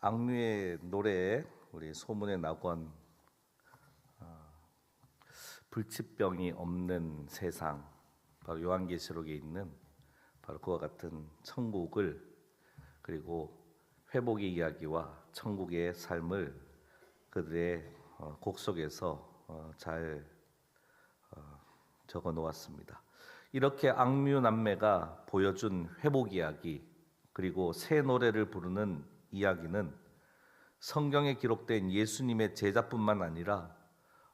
악뮤의 노래, 우리 소문의 낙원, 불치병이 없는 세상, 바로 요한계시록에 있는 바로 그와 같은 천국을, 그리고 회복의 이야기와 천국의 삶을 그들의 곡 속에서 잘 적어 놓았습니다. 이렇게 악뮤 남매가 보여준 회복 이야기, 그리고 새 노래를 부르는 이야기는 성경에 기록된 예수님의 제자뿐만 아니라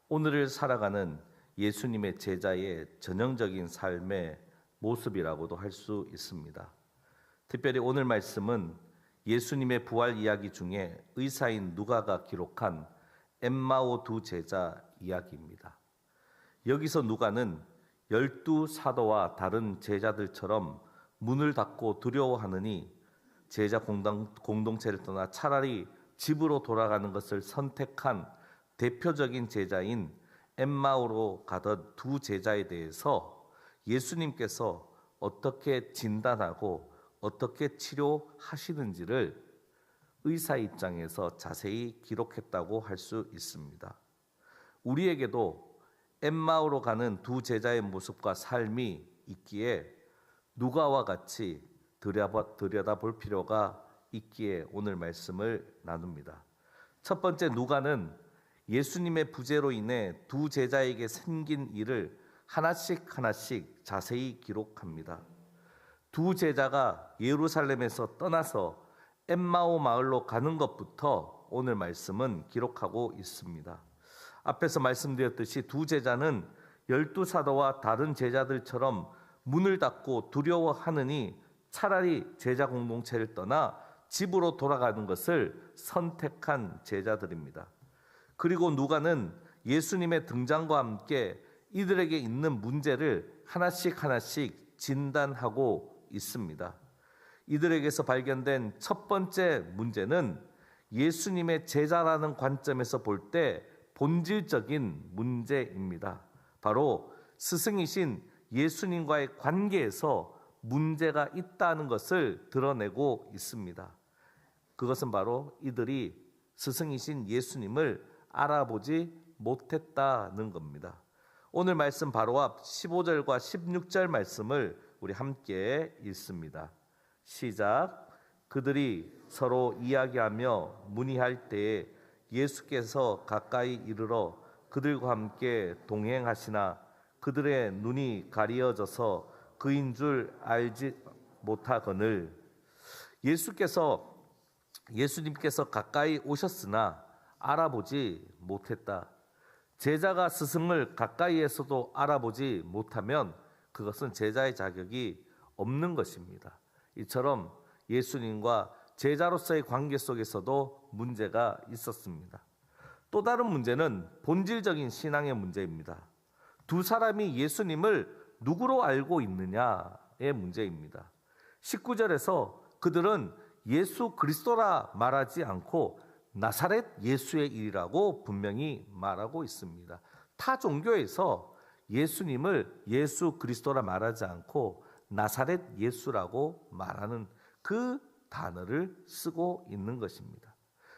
오늘을 살아가는 예수님의 제자의 전형적인 삶의 모습이라고도 할 수 있습니다. 특별히 오늘 말씀은 예수님의 부활 이야기 중에 의사인 누가가 기록한 엠마오 두 제자 이야기입니다. 여기서 누가는 12사도와 다른 제자들처럼 문을 닫고 두려워하느니 제자 공동체를 떠나 차라리 집으로 돌아가는 것을 선택한 대표적인 제자인 엠마오로 가던 두 제자에 대해서 예수님께서 어떻게 진단하고 어떻게 치료하시는지를 의사 입장에서 자세히 기록했다고 할 수 있습니다. 우리에게도 엠마오로 가는 두 제자의 모습과 삶이 있기에 누가와 같이 들여다볼 필요가 있기에 오늘 말씀을 나눕니다. 첫 번째, 누가는 예수님의 부재로 인해 두 제자에게 생긴 일을 하나씩 자세히 기록합니다. 두 제자가 예루살렘에서 떠나서 엠마오 마을로 가는 것부터 오늘 말씀은 기록하고 있습니다. 앞에서 말씀드렸듯이 두 제자는 12사도와 다른 제자들처럼 문을 닫고 두려워하느니 차라리 제자 공동체를 떠나 집으로 돌아가는 것을 선택한 제자들입니다. 그리고 누가는 예수님의 등장과 함께 이들에게 있는 문제를 하나씩 진단하고 있습니다. 이들에게서 발견된 첫 번째 문제는 예수님의 제자라는 관점에서 볼 때 본질적인 문제입니다. 바로 스승이신 예수님과의 관계에서 문제가 있다는 것을 드러내고 있습니다. 그것은 바로 이들이 스승이신 예수님을 알아보지 못했다는 겁니다. 오늘 말씀 바로 앞 15절과 16절 말씀을 우리 함께 읽습니다. 시작. 그들이 서로 이야기하며 문의할 때에 예수께서 가까이 이르러 그들과 함께 동행하시나 그들의 눈이 가리어져서 그인 줄 알지 못하거늘. 예수님께서 가까이 오셨으나 알아보지 못했다. 제자가 스승을 가까이에서도 알아보지 못하면 그것은 제자의 자격이 없는 것입니다. 이처럼 예수님과 제자로서의 관계 속에서도 문제가 있었습니다. 또 다른 문제는 본질적인 신앙의 문제입니다. 두 사람이 예수님을 누구로 알고 있느냐의 문제입니다. 19절에서 그들은 예수 그리스도라 말하지 않고 나사렛 예수의 일이라고 분명히 말하고 있습니다. 타 종교에서 예수님을 예수 그리스도라 말하지 않고 나사렛 예수라고 말하는 그 단어를 쓰고 있는 것입니다.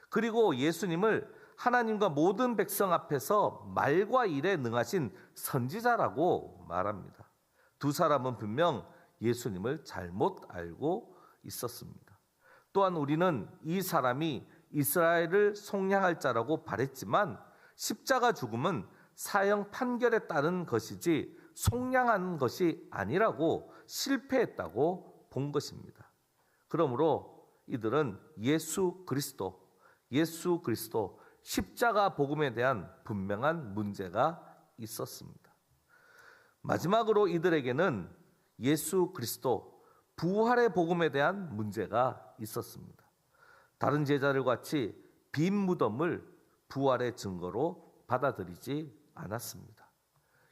그리고 예수님을 하나님과 모든 백성 앞에서 말과 일에 능하신 선지자라고 말합니다. 두 사람은 분명 예수님을 잘못 알고 있었습니다. 또한 우리는 이 사람이 이스라엘을 속량할 자라고 바랬지만 십자가 죽음은 사형 판결에 따른 것이지 속량한 것이 아니라고 실패했다고 본 것입니다. 그러므로 이들은 예수 그리스도 십자가 복음에 대한 분명한 문제가 있었습니다. 마지막으로 이들에게는 예수 그리스도 부활의 복음에 대한 문제가 있었습니다. 다른 제자들 같이 빈 무덤을 부활의 증거로 받아들이지 않았습니다.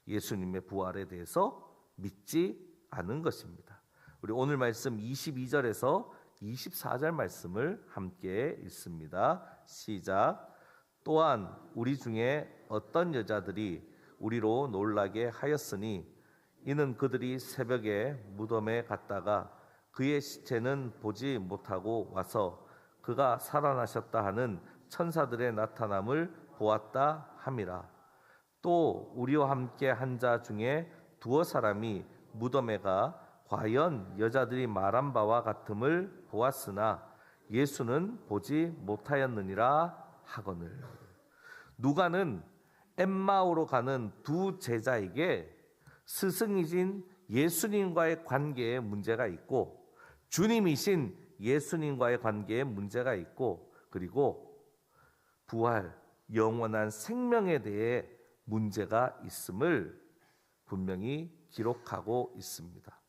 예수님의 부활에 대해서 믿지 않은 것입니다. 우리 오늘 말씀 22절에서 24절 말씀을 함께 읽습니다. 시작. 또한 우리 중에 어떤 여자들이 우리로 놀라게 하였으니 이는 그들이 새벽에 무덤에 갔다가 그의 시체는 보지 못하고 와서 그가 살아나셨다 하는 천사들의 나타남을 보았다 함이라. 또 우리와 함께 한 자 중에 두어 사람이 무덤에가 과연 여자들이 말한 바와 같음을 보았으나 예수는 보지 못하였느니라 하거늘. 누가는 엠마오로 가는 두 제자에게 스승이신 예수님과의 관계에 문제가 있고 주님이신 예수님과의 관계에 문제가 있고 그리고 부활, 영원한 생명에 대해 문제가 있음을 분명히 기록하고 있습니다.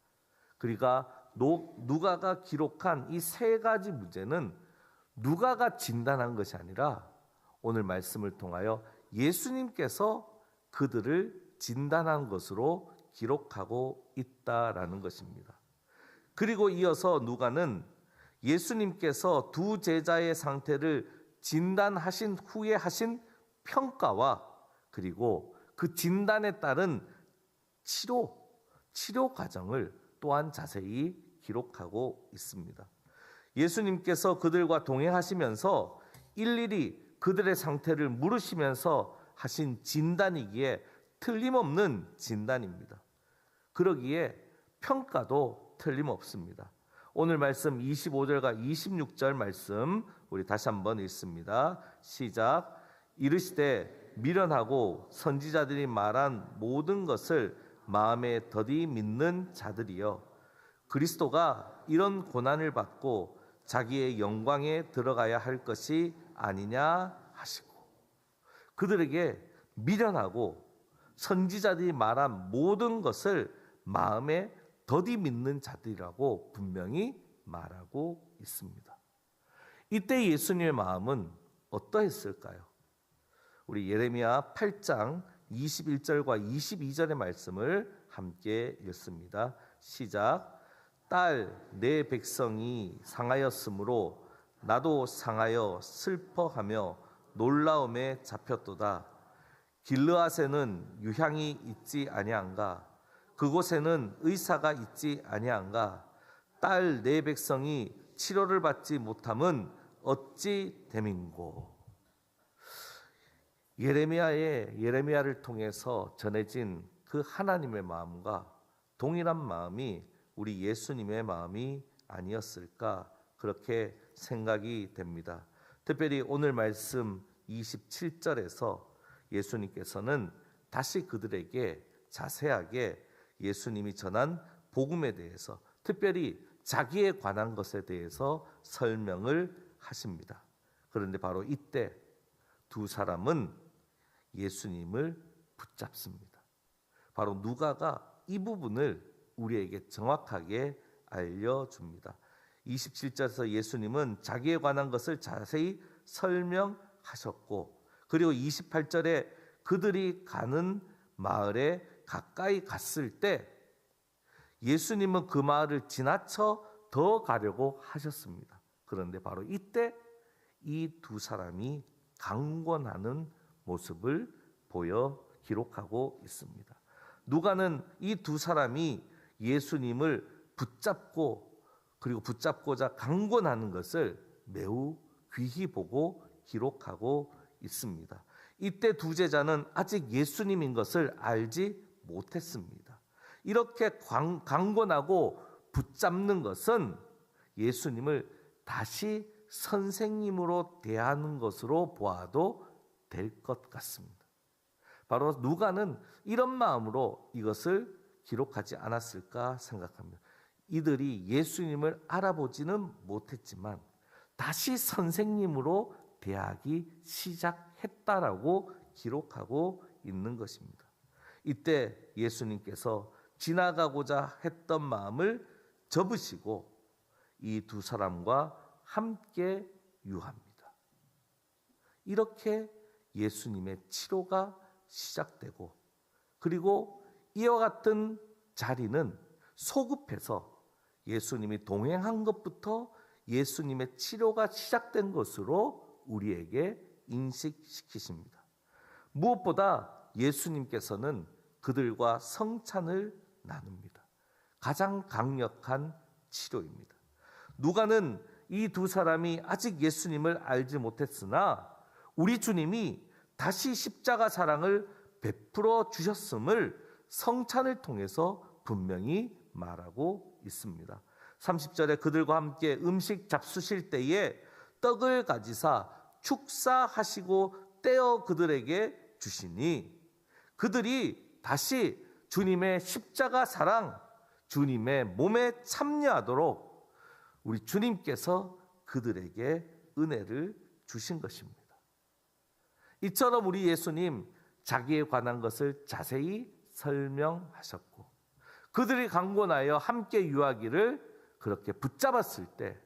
그러니까 누가가 기록한 이 세 가지 문제는 누가가 진단한 것이 아니라 오늘 말씀을 통하여 예수님께서 그들을 진단한 것으로 기록하고 있다라는 것입니다. 그리고 이어서 누가는 예수님께서 두 제자의 상태를 진단하신 후에 하신 평가와 그리고 그 진단에 따른 치료 과정을 또한 자세히 기록하고 있습니다. 예수님께서 그들과 동행하시면서 일일이 그들의 상태를 물으시면서 하신 진단이기에 틀림없는 진단입니다. 그러기에 평가도 틀림없습니다. 오늘 말씀 25절과 26절 말씀 우리 다시 한번 읽습니다. 시작. 이르시되 미련하고 선지자들이 말한 모든 것을 마음에 더디 믿는 자들이여 그리스도가 이런 고난을 받고 자기의 영광에 들어가야 할 것이 아니냐 하시고 그들에게 미련하고 선지자들이 말한 모든 것을 마음에 더디 믿는 자들이라고 분명히 말하고 있습니다. 이때 예수님의 마음은 어떠했을까요? 우리 예레미야 8장 21절과 22절의 말씀을 함께 읽습니다. 시작. 딸 내 백성이 상하였으므로 나도 상하여 슬퍼하며 놀라움에 잡혔도다. 길르앗에는 유향이 있지 아니한가? 그곳에는 의사가 있지 아니한가? 딸 내 백성이 치료를 받지 못함은 어찌 됨인고? 예레미야를 통해서 전해진 그 하나님의 마음과 동일한 마음이 우리 예수님의 마음이 아니었을까 그렇게 생각이 됩니다. 특별히 오늘 말씀 27절에서 예수님께서는 다시 그들에게 자세하게 예수님이 전한 복음에 대해서 특별히 자기에 관한 것에 대해서 설명을 하십니다. 그런데 바로 이때 두 사람은 예수님을 붙잡습니다. 바로 누가가 이 부분을 우리에게 정확하게 알려줍니다. 27절에서 예수님은 자기에 관한 것을 자세히 설명하셨고 그리고 28절에 그들이 가는 마을에 가까이 갔을 때 예수님은 그 마을을 지나쳐 더 가려고 하셨습니다. 그런데 바로 이때 이 두 사람이 강권하는 모습을 보여 기록하고 있습니다. 누가는 이 두 사람이 예수님을 붙잡고 그리고 붙잡고자 강권하는 것을 매우 귀히 보고 기록하고 있습니다. 이때 두 제자는 아직 예수님인 것을 알지 못했습니다. 이렇게 강권하고 붙잡는 것은 예수님을 다시 선생님으로 대하는 것으로 보아도 될 것 같습니다. 바로 누가는 이런 마음으로 이것을 기록하지 않았을까 생각합니다. 이들이 예수님을 알아보지는 못했지만 다시 선생님으로 대하기 시작했다라고 기록하고 있는 것입니다. 이때 예수님께서 지나가고자 했던 마음을 접으시고 이 두 사람과 함께 유합니다. 이렇게 예수님의 치료가 시작되고 그리고 이와 같은 자리는 소급해서 예수님이 동행한 것부터 예수님의 치료가 시작된 것으로 우리에게 인식시키십니다. 무엇보다 예수님께서는 그들과 성찬을 나눕니다. 가장 강력한 치료입니다. 누가는 이 두 사람이 아직 예수님을 알지 못했으나 우리 주님이 다시 십자가 사랑을 베풀어 주셨음을 성찬을 통해서 분명히 말하고 있습니다. 30절에 그들과 함께 음식 잡수실 때에 떡을 가지사 축사하시고 떼어 그들에게 주시니 그들이 다시 주님의 십자가 사랑, 주님의 몸에 참여하도록 우리 주님께서 그들에게 은혜를 주신 것입니다. 이처럼 우리 예수님 자기에 관한 것을 자세히 설명하셨고 그들이 강권하여 함께 유하기를 그렇게 붙잡았을 때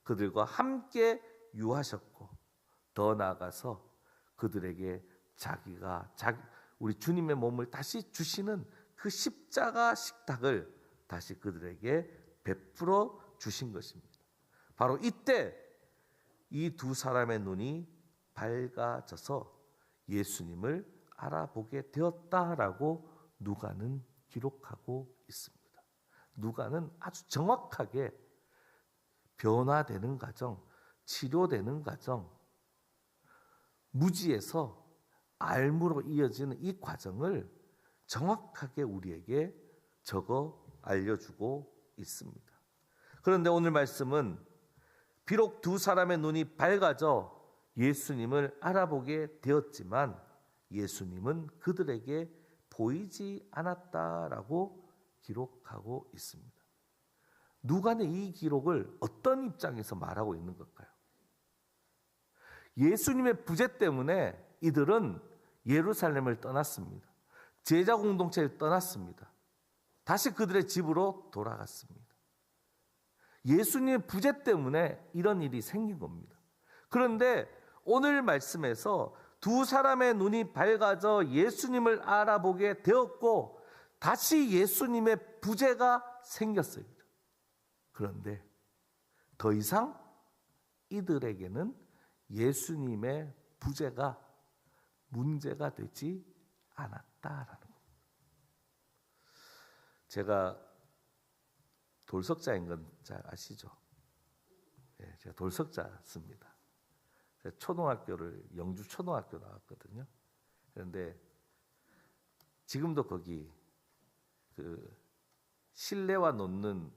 그들과 함께 유하셨고 더 나아가서 그들에게 우리 주님의 몸을 다시 주시는 그 십자가 식탁을 다시 그들에게 베풀어 주신 것입니다. 바로 이때 이 두 사람의 눈이 밝아져서 예수님을 알아보게 되었다라고 누가는 기록하고 있습니다. 누가는 아주 정확하게 변화되는 과정, 치료되는 과정, 무지에서 알무로 이어지는 이 과정을 정확하게 우리에게 적어 알려주고 있습니다. 그런데 오늘 말씀은 비록 두 사람의 눈이 밝아져 예수님을 알아보게 되었지만 예수님은 그들에게 보이지 않았다라고 기록하고 있습니다. 누가는 이 기록을 어떤 입장에서 말하고 있는 걸까요? 예수님의 부재 때문에 이들은 예루살렘을 떠났습니다. 제자 공동체를 떠났습니다. 다시 그들의 집으로 돌아갔습니다. 예수님의 부재 때문에 이런 일이 생긴 겁니다. 그런데 오늘 말씀에서 두 사람의 눈이 밝아져 예수님을 알아보게 되었고 다시 예수님의 부재가 생겼어요. 그런데 더 이상 이들에게는 예수님의 부재가 문제가 되지 않았다라는 겁니다. 제가 돌석자인 건 잘 아시죠? 네, 제가 돌석자습니다. 제가 초등학교를 영주 초등학교 나왔거든요. 그런데 지금도 거기 그 실내화 놓는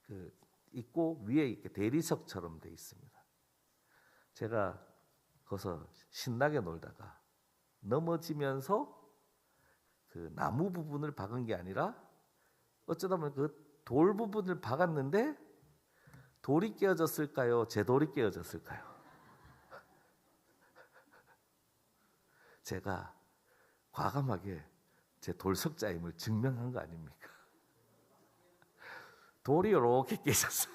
그 있고 위에 이렇게 대리석처럼 돼 있습니다. 제가 거기서 신나게 놀다가 넘어지면서 그 나무 부분을 박은 게 아니라 어쩌다 보면 그 돌 부분을 박았는데 돌이 깨어졌을까요? 제 돌이 깨어졌을까요? 제가 과감하게 제 돌석자임을 증명한 거 아닙니까? 돌이 이렇게 깨졌어요.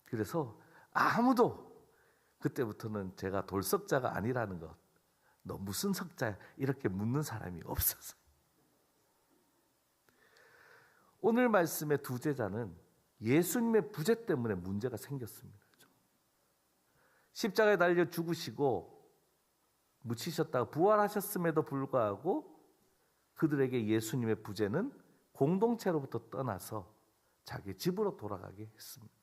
그래서 아무도 그때부터는 제가 돌석자가 아니라는 것, 너 무슨 석자야? 이렇게 묻는 사람이 없었어요. 오늘 말씀의 두 제자는 예수님의 부재 때문에 문제가 생겼습니다. 십자가에 달려 죽으시고 묻히셨다가 부활하셨음에도 불구하고 그들에게 예수님의 부재는 공동체로부터 떠나서 자기 집으로 돌아가게 했습니다.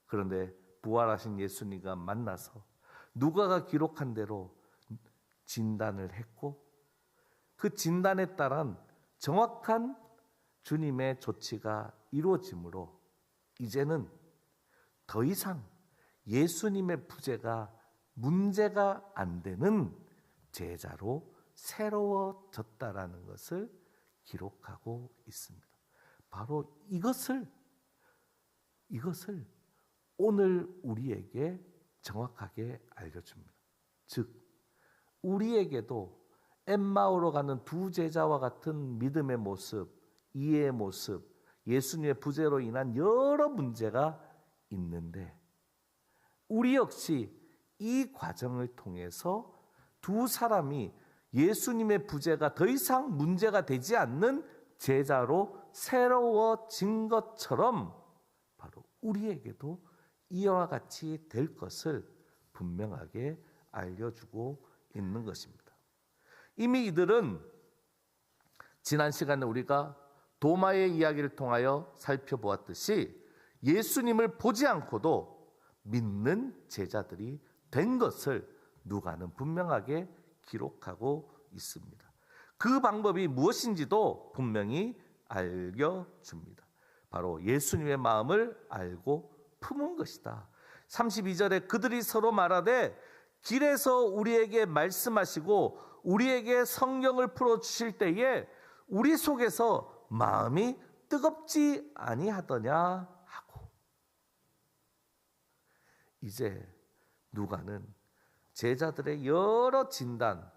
그런데 부활하신 예수님과 만나서 누가가 기록한 대로 진단을 했고 그 진단에 따른 정확한 주님의 조치가 이루어지므로 이제는 더 이상 예수님의 부재가 문제가 안 되는 제자로 새로워졌다라는 것을 기록하고 있습니다. 바로 이것을 오늘 우리에게 정확하게 알려줍니다. 즉 우리에게도 엠마오로 가는 두 제자와 같은 믿음의 모습, 이해의 모습, 예수님의 부재로 인한 여러 문제가 있는데 우리 역시 이 과정을 통해서 두 사람이 예수님의 부재가 더 이상 문제가 되지 않는 제자로 새로워진 것처럼 바로 우리에게도 이와 같이 될 것을 분명하게 알려주고 있는 것입니다. 이미 이들은 지난 시간에 우리가 도마의 이야기를 통하여 살펴보았듯이 예수님을 보지 않고도 믿는 제자들이 된 것을 누가는 분명하게 기록하고 있습니다. 그 방법이 무엇인지도 분명히 알려줍니다. 바로 예수님의 마음을 알고 품은 것이다. 32절에 그들이 서로 말하되 길에서 우리에게 말씀하시고 우리에게 성경을 풀어주실 때에 우리 속에서 마음이 뜨겁지 아니하더냐 하고, 이제 누가는 제자들의 여러 진단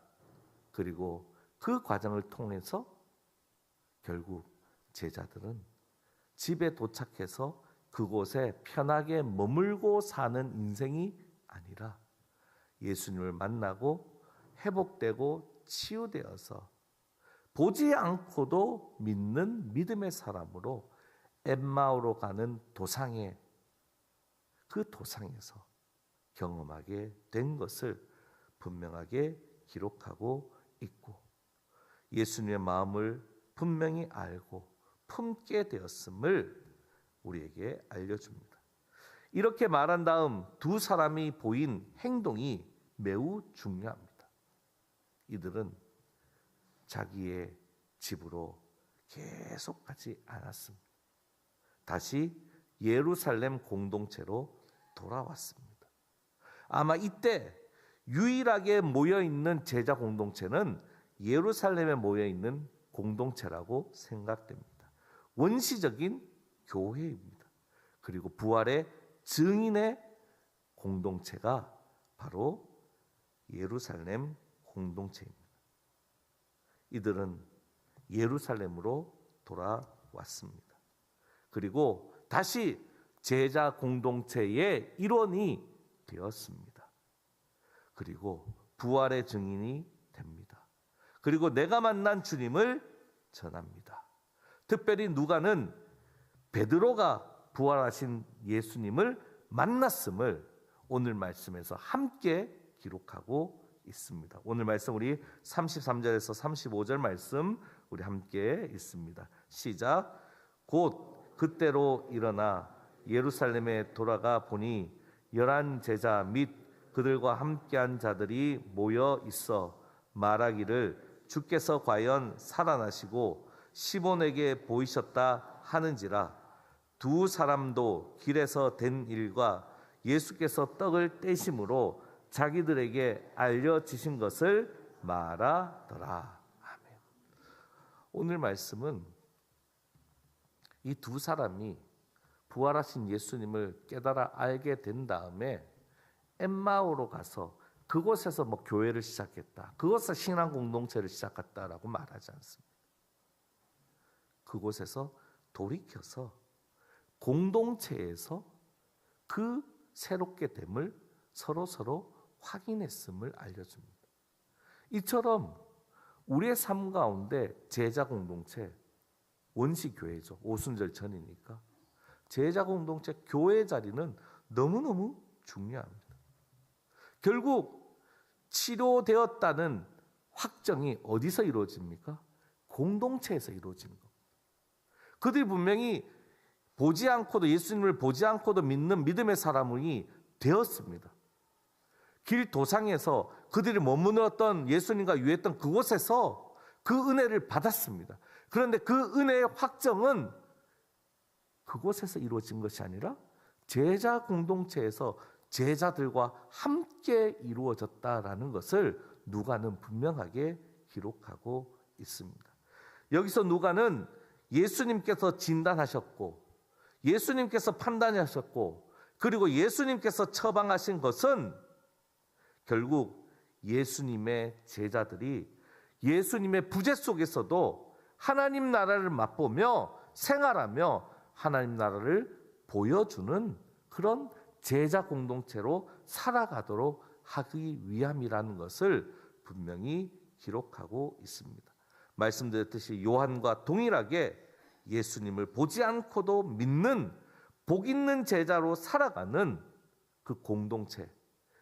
그리고 그 과정을 통해서 결국 제자들은 집에 도착해서 그곳에 편하게 머물고 사는 인생이 아니라 예수님을 만나고 회복되고 치유되어서 보지 않고도 믿는 믿음의 사람으로 엠마오로 가는 도상에, 그 도상에서 경험하게 된 것을 분명하게 기록하고 있고, 예수님의 마음을 분명히 알고 품게 되었음을 우리에게 알려줍니다. 이렇게 말한 다음 두 사람이 보인 행동이 매우 중요합니다. 이들은 자기의 집으로 계속 가지 않았습니다. 다시 예루살렘 공동체로 돌아왔습니다. 아마 이때 유일하게 모여있는 제자 공동체는 예루살렘에 모여있는 공동체라고 생각됩니다. 원시적인 교회입니다. 그리고 부활의 증인의 공동체가 바로 예루살렘 공동체입니다. 이들은 예루살렘으로 돌아왔습니다. 그리고 다시 제자 공동체의 일원이 되었습니다. 그리고 부활의 증인이 됩니다. 그리고 내가 만난 주님을 전합니다. 특별히 누가는 베드로가 부활하신 예수님을 만났음을 오늘 말씀에서 함께 기록하고 있습니다. 오늘 말씀 우리 33절에서 35절 말씀 우리 함께 있습니다. 시작. 곧 그때로 일어나 예루살렘에 돌아가 보니 11 제자 및 그들과 함께한 자들이 모여 있어 말하기를 주께서 과연 살아나시고 시몬에게 보이셨다 하는지라. 두 사람도 길에서 된 일과 예수께서 떡을 떼심으로 자기들에게 알려지신 것을 말하더라. 아멘. 오늘 말씀은 이 두 사람이 부활하신 예수님을 깨달아 알게 된 다음에 엠마오로 가서 그곳에서 교회를 시작했다, 그곳에서 신앙 공동체를 시작했다라고 말하지 않습니다. 그곳에서 돌이켜서 공동체에서 그 새롭게 됨을 서로 확인했음을 알려줍니다. 이처럼 우리의 삶 가운데 제자 공동체, 원시교회죠. 오순절 전이니까 제자 공동체, 교회 자리는 너무너무 중요합니다. 결국 치료되었다는 확정이 어디서 이루어집니까? 공동체에서 이루어지는 겁니다. 그들이 분명히 보지 않고도, 예수님을 보지 않고도 믿는 믿음의 사람이 되었습니다. 길 도상에서 그들이 머무렀던, 예수님과 유했던 그곳에서 그 은혜를 받았습니다. 그런데 그 은혜의 확정은 그곳에서 이루어진 것이 아니라 제자 공동체에서 제자들과 함께 이루어졌다라는 것을 누가는 분명하게 기록하고 있습니다. 여기서 누가는 예수님께서 진단하셨고, 예수님께서 판단하셨고, 그리고 예수님께서 처방하신 것은 결국 예수님의 제자들이 예수님의 부재 속에서도 하나님 나라를 맛보며 생활하며 하나님 나라를 보여주는 그런 제자 공동체로 살아가도록 하기 위함이라는 것을 분명히 기록하고 있습니다. 말씀드렸듯이 요한과 동일하게 예수님을 보지 않고도 믿는 복 있는 제자로 살아가는 그 공동체,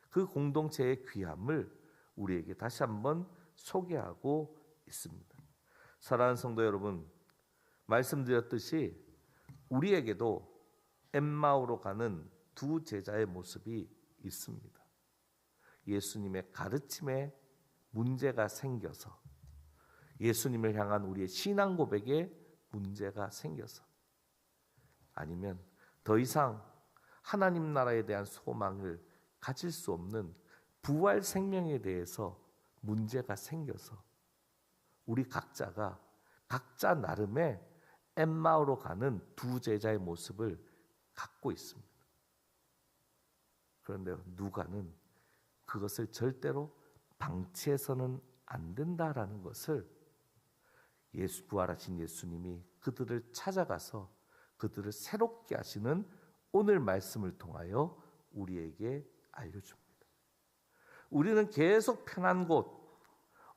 그 공동체의 귀함을 우리에게 다시 한번 소개하고 있습니다. 사랑하는 성도 여러분, 말씀드렸듯이 우리에게도 엠마오로 가는 두 제자의 모습이 있습니다. 예수님의 가르침에 문제가 생겨서, 예수님을 향한 우리의 신앙 고백에 문제가 생겨서, 아니면 더 이상 하나님 나라에 대한 소망을 가질 수 없는 부활 생명에 대해서 문제가 생겨서 우리 각자가 각자 나름의 엠마오로 가는 두 제자의 모습을 갖고 있습니다. 그런데 누가는 그것을 절대로 방치해서는 안 된다라는 것을 부활하신 예수님이 그들을 찾아가서 그들을 새롭게 하시는 오늘 말씀을 통하여 우리에게 알려줍니다. 우리는 계속 편한 곳,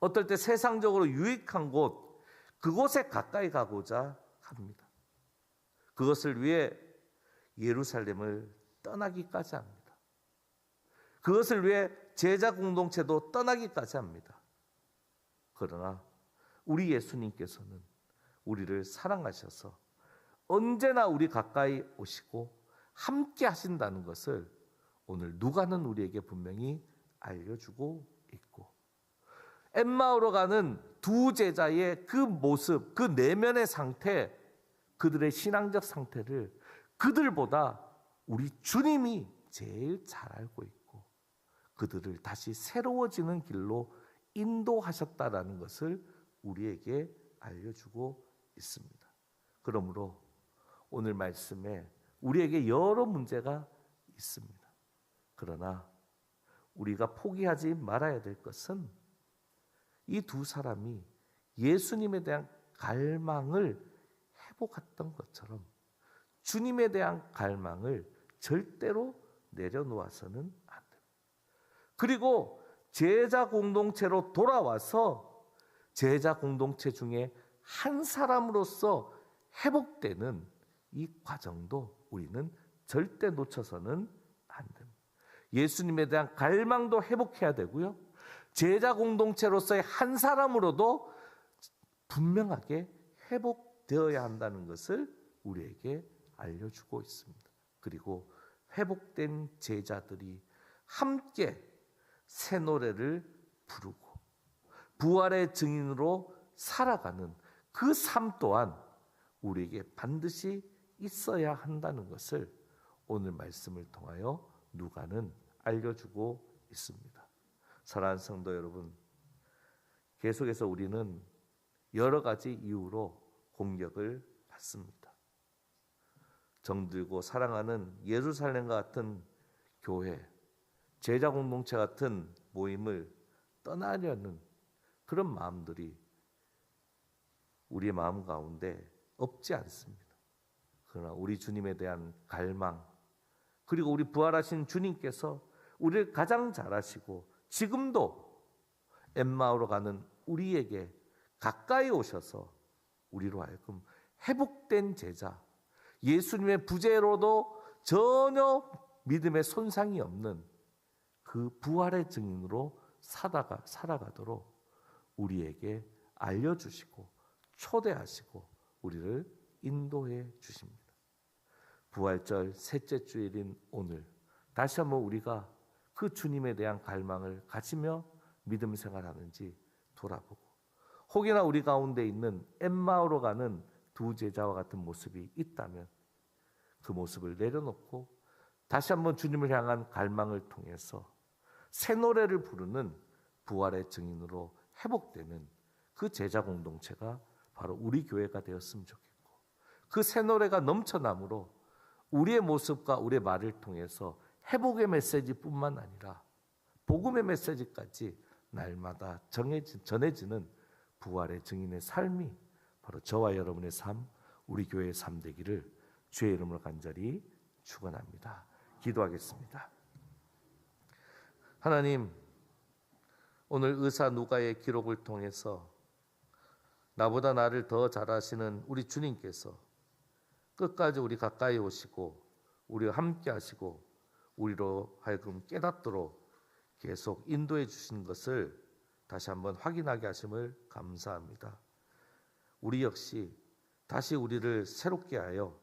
어떨 때 세상적으로 유익한 곳, 그곳에 가까이 가고자 합니다. 그것을 위해 예루살렘을 떠나기까지 합니다. 그것을 위해 제자 공동체도 떠나기까지 합니다. 그러나 우리 예수님께서는 우리를 사랑하셔서 언제나 우리 가까이 오시고 함께 하신다는 것을 오늘 누가는 우리에게 분명히 알려주고 있고, 엠마오로 가는 두 제자의 그 모습, 그 내면의 상태, 그들의 신앙적 상태를 그들보다 우리 주님이 제일 잘 알고 있고 그들을 다시 새로워지는 길로 인도하셨다라는 것을 우리에게 알려주고 있습니다. 그러므로 오늘 말씀에 우리에게 여러 문제가 있습니다. 그러나 우리가 포기하지 말아야 될 것은 이 두 사람이 예수님에 대한 갈망을 회복했던 것처럼 주님에 대한 갈망을 절대로 내려놓아서는 안 됩니다. 그리고 제자 공동체로 돌아와서 제자 공동체 중에 한 사람으로서 회복되는 이 과정도 우리는 절대 놓쳐서는 안 됩니다. 예수님에 대한 갈망도 회복해야 되고요, 제자 공동체로서의 한 사람으로도 분명하게 회복되어야 한다는 것을 우리에게 알려주고 있습니다. 그리고 회복된 제자들이 함께 새 노래를 부르고 부활의 증인으로 살아가는 그 삶 또한 우리에게 반드시 있어야 한다는 것을 오늘 말씀을 통하여 누가는 알려주고 있습니다. 사랑하는 성도 여러분, 계속해서 우리는 여러 가지 이유로 공격을 받습니다. 정들고 사랑하는 예루살렘과 같은 교회, 제자 공동체 같은 모임을 떠나려는 그런 마음들이 우리의 마음 가운데 없지 않습니다. 그러나 우리 주님에 대한 갈망, 그리고 우리 부활하신 주님께서 우리를 가장 잘 아시고 지금도 엠마오로 가는 우리에게 가까이 오셔서 우리로 하여금 회복된 제자, 예수님의 부재로도 전혀 믿음의 손상이 없는 그 부활의 증인으로 살아가도록 우리에게 알려주시고 초대하시고 우리를 인도해 주십니다. 부활절 셋째 주일인 오늘 다시 한번 우리가 그 주님에 대한 갈망을 가지며 믿음 생활하는지 돌아보고, 혹여나 우리 가운데 있는 엠마오로 가는 두 제자와 같은 모습이 있다면 그 모습을 내려놓고 다시 한번 주님을 향한 갈망을 통해서 새 노래를 부르는 부활의 증인으로 회복되는 그 제자 공동체가 바로 우리 교회가 되었으면 좋겠고, 그 새 노래가 넘쳐남으로 우리의 모습과 우리의 말을 통해서 회복의 메시지뿐만 아니라 복음의 메시지까지 날마다 전해지는 부활의 증인의 삶이 바로 저와 여러분의 삶, 우리 교회의 삶 되기를 주의 이름으로 간절히 축원합니다. 기도하겠습니다. 하나님, 오늘 의사 누가의 기록을 통해서 나보다 나를 더 잘 아시는 우리 주님께서 끝까지 우리 가까이 오시고 우리와 함께 하시고 우리로 하여금 깨닫도록 계속 인도해 주신 것을 다시 한번 확인하게 하심을 감사합니다. 우리 역시 다시 우리를 새롭게 하여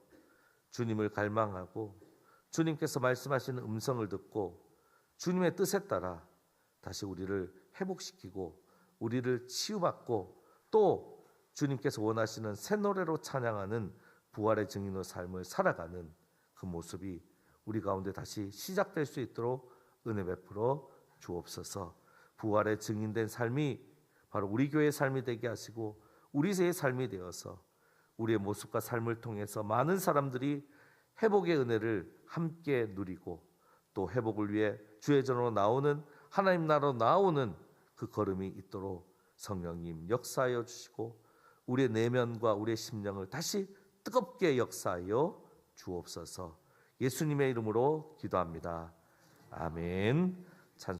주님을 갈망하고 주님께서 말씀하시는 음성을 듣고 주님의 뜻에 따라 다시 우리를 회복시키고 우리를 치유받고 또 주님께서 원하시는 새 노래로 찬양하는 부활의 증인의 삶을 살아가는 그 모습이 우리 가운데 다시 시작될 수 있도록 은혜 베풀어 주옵소서. 부활의 증인된 삶이 바로 우리 교회의 삶이 되게 하시고 우리의 삶이 되어서 우리의 모습과 삶을 통해서 많은 사람들이 회복의 은혜를 함께 누리고 또 회복을 위해 주의 전으로 나오는 하나님 나라로 나오는 그 걸음이 있도록 성령님 역사하여 주시고 우리의 내면과 우리의 심령을 다시 뜨겁게 역사하여 주옵소서. 예수님의 이름으로 기도합니다. 아멘.